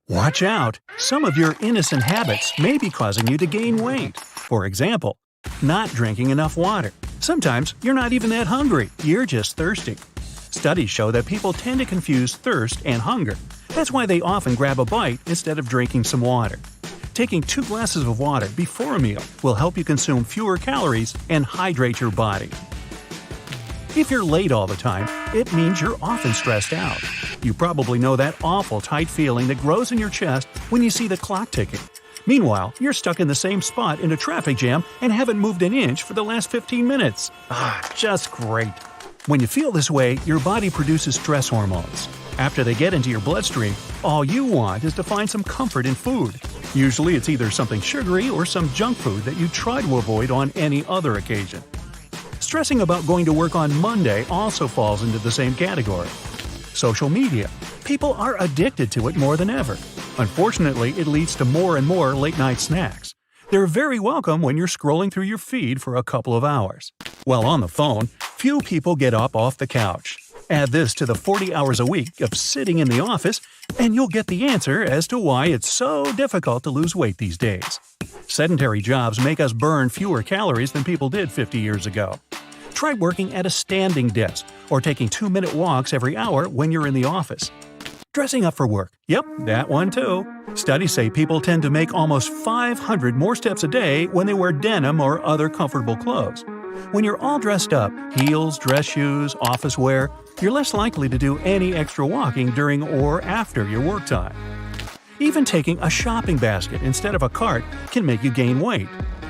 Watch out! Some of your innocent habits may be causing you to gain weight. For example, not drinking enough water. Sometimes you're not even that hungry, you're just thirsty. Studies show that people tend to confuse thirst and hunger. That's why they often grab a bite instead of drinking some water. Taking 2 glasses of water before a meal will help you consume fewer calories and hydrate your body. If you're late all the time, it means you're often stressed out. You probably know that awful tight feeling that grows in your chest when you see the clock ticking. Meanwhile, you're stuck in the same spot in a traffic jam and haven't moved an inch for the last 15 minutes. Just great. When you feel this way, your body produces stress hormones. After they get into your bloodstream, all you want is to find some comfort in food. Usually it's either something sugary or some junk food that you try to avoid on any other occasion. Stressing about going to work on Monday also falls into the same category. Social media. People are addicted to it more than ever. Unfortunately, it leads to more and more late-night snacks. They're very welcome when you're scrolling through your feed for a couple of hours. While on the phone, few people get up off the couch. Add this to the 40 hours a week of sitting in the office, and you'll get the answer as to why it's so difficult to lose weight these days. Sedentary jobs make us burn fewer calories than people did 50 years ago. Try working at a standing desk or taking 2-minute walks every hour when you're in the office. Dressing up for work. Yep, that one too. Studies say people tend to make almost 500 more steps a day when they wear denim or other comfortable clothes. When you're all dressed up, heels, dress shoes, office wear, you're less likely to do any extra walking during or after your work time. Even taking a shopping basket instead of a cart can make you gain weight.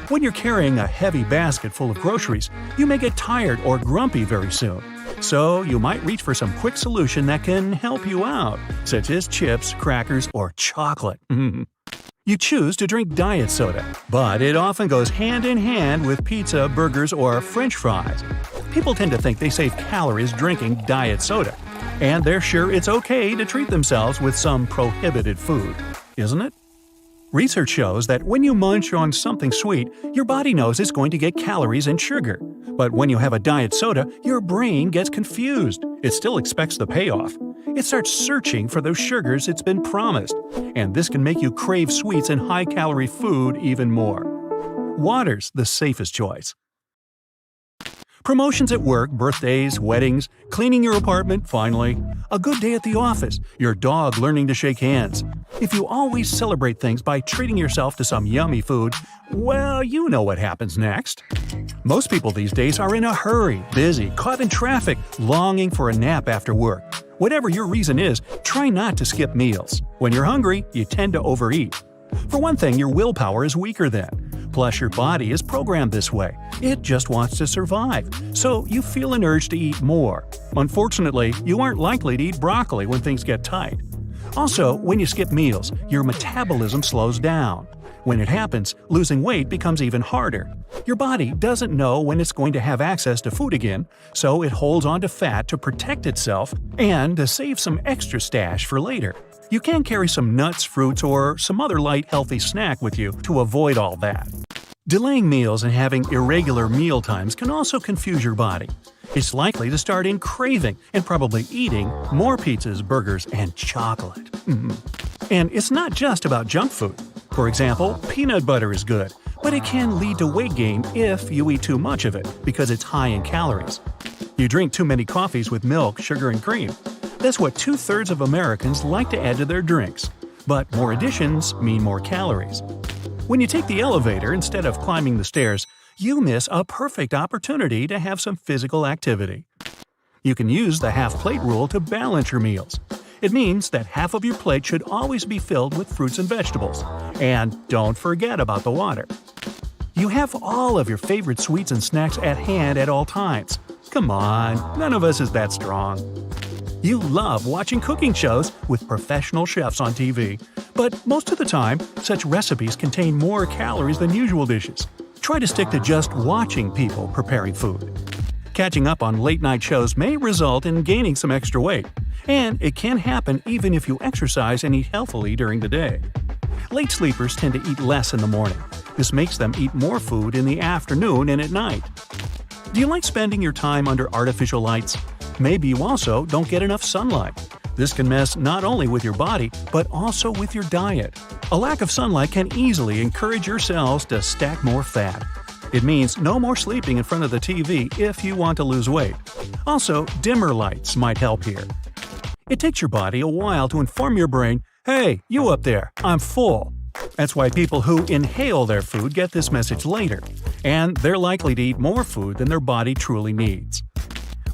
When you're carrying a heavy basket full of groceries, you may get tired or grumpy very soon. So you might reach for some quick solution that can help you out, such as chips, crackers, or chocolate. You choose to drink diet soda, but it often goes hand in hand with pizza, burgers, or French fries. People tend to think they save calories drinking diet soda, and they're sure it's okay to treat themselves with some prohibited food, isn't it? Research shows that when you munch on something sweet, your body knows it's going to get calories and sugar. But when you have a diet soda, your brain gets confused. It still expects the payoff. It starts searching for those sugars it's been promised, and this can make you crave sweets and high-calorie food even more. Water's the safest choice. Promotions at work, birthdays, weddings, cleaning your apartment, finally, a good day at the office, your dog learning to shake hands. If you always celebrate things by treating yourself to some yummy food, well, you know what happens next. Most people these days are in a hurry, busy, caught in traffic, longing for a nap after work. Whatever your reason is, try not to skip meals. When you're hungry, you tend to overeat. For one thing, your willpower is weaker then. Plus, your body is programmed this way. It just wants to survive, so you feel an urge to eat more. Unfortunately, you aren't likely to eat broccoli when things get tight. Also, when you skip meals, your metabolism slows down. When it happens, losing weight becomes even harder. Your body doesn't know when it's going to have access to food again, so it holds on to fat to protect itself and to save some extra stash for later. You can carry some nuts, fruits, or some other light, healthy snack with you to avoid all that. Delaying meals and having irregular meal times can also confuse your body. It's likely to start in craving and probably eating more pizzas, burgers, and chocolate. And it's not just about junk food. For example, peanut butter is good, but it can lead to weight gain if you eat too much of it because it's high in calories. You drink too many coffees with milk, sugar, and cream. That's what 2/3 of Americans like to add to their drinks. But more additions mean more calories. When you take the elevator instead of climbing the stairs, you miss a perfect opportunity to have some physical activity. You can use the half-plate rule to balance your meals. It means that half of your plate should always be filled with fruits and vegetables. And don't forget about the water. You have all of your favorite sweets and snacks at hand at all times. Come on, none of us is that strong. You love watching cooking shows with professional chefs on TV, but most of the time, such recipes contain more calories than usual dishes. Try to stick to just watching people preparing food. Catching up on late-night shows may result in gaining some extra weight, and it can happen even if you exercise and eat healthily during the day. Late sleepers tend to eat less in the morning. This makes them eat more food in the afternoon and at night. Do you like spending your time under artificial lights? Maybe you also don't get enough sunlight. This can mess not only with your body, but also with your diet. A lack of sunlight can easily encourage your cells to stack more fat. It means no more sleeping in front of the TV if you want to lose weight. Also, dimmer lights might help here. It takes your body a while to inform your brain, "Hey, you up there, I'm full." That's why people who inhale their food get this message later, and they're likely to eat more food than their body truly needs.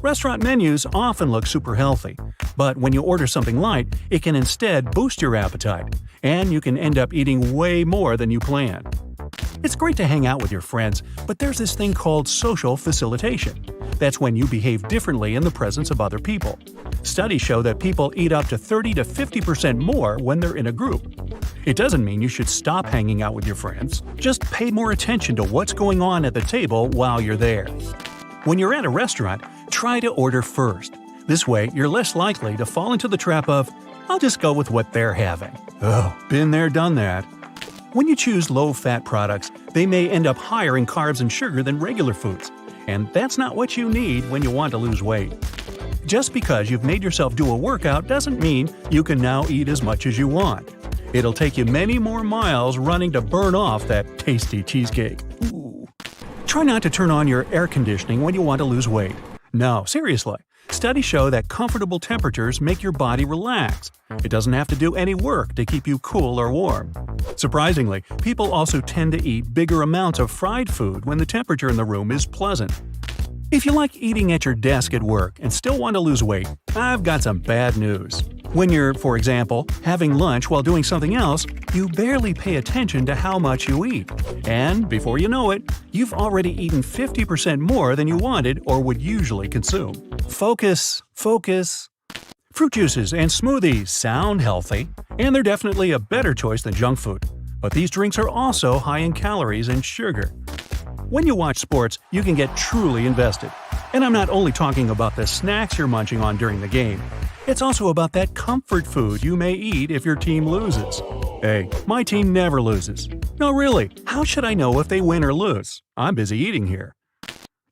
Restaurant menus often look super healthy, but when you order something light, it can instead boost your appetite, and you can end up eating way more than you planned. It's great to hang out with your friends, but there's this thing called social facilitation. That's when you behave differently in the presence of other people. Studies show that people eat up to 30 to 50% more when they're in a group. It doesn't mean you should stop hanging out with your friends. Just pay more attention to what's going on at the table while you're there. When you're at a restaurant, try to order first. This way, you're less likely to fall into the trap of, "I'll just go with what they're having." Oh, been there, done that. When you choose low-fat products, they may end up higher in carbs and sugar than regular foods. And that's not what you need when you want to lose weight. Just because you've made yourself do a workout doesn't mean you can now eat as much as you want. It'll take you many more miles running to burn off that tasty cheesecake. Ooh. Try not to turn on your air conditioning when you want to lose weight. No, seriously. Studies show that comfortable temperatures make your body relax. It doesn't have to do any work to keep you cool or warm. Surprisingly, people also tend to eat bigger amounts of fried food when the temperature in the room is pleasant. If you like eating at your desk at work and still want to lose weight, I've got some bad news. When you're, for example, having lunch while doing something else, you barely pay attention to how much you eat. And before you know it, you've already eaten 50% more than you wanted or would usually consume. Focus. Fruit juices and smoothies sound healthy, and they're definitely a better choice than junk food. But these drinks are also high in calories and sugar. When you watch sports, you can get truly invested. And I'm not only talking about the snacks you're munching on during the game. It's also about that comfort food you may eat if your team loses. Hey, my team never loses. No, really, how should I know if they win or lose? I'm busy eating here.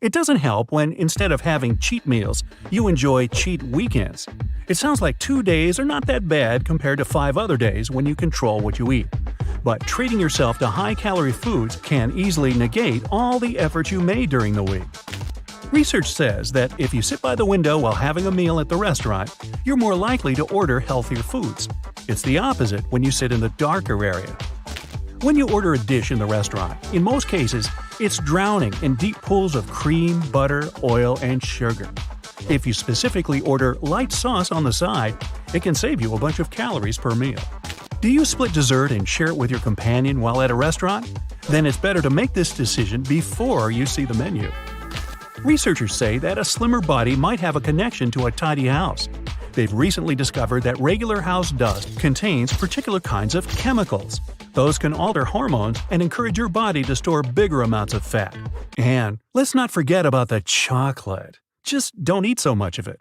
It doesn't help when, instead of having cheat meals, you enjoy cheat weekends. It sounds like 2 days are not that bad compared to 5 other days when you control what you eat. But treating yourself to high-calorie foods can easily negate all the effort you made during the week. Research says that if you sit by the window while having a meal at the restaurant, you're more likely to order healthier foods. It's the opposite when you sit in the darker area. When you order a dish in the restaurant, in most cases, it's drowning in deep pools of cream, butter, oil, and sugar. If you specifically order light sauce on the side, it can save you a bunch of calories per meal. Do you split dessert and share it with your companion while at a restaurant? Then it's better to make this decision before you see the menu. Researchers say that a slimmer body might have a connection to a tidy house. They've recently discovered that regular house dust contains particular kinds of chemicals. Those can alter hormones and encourage your body to store bigger amounts of fat. And let's not forget about the chocolate. Just don't eat so much of it.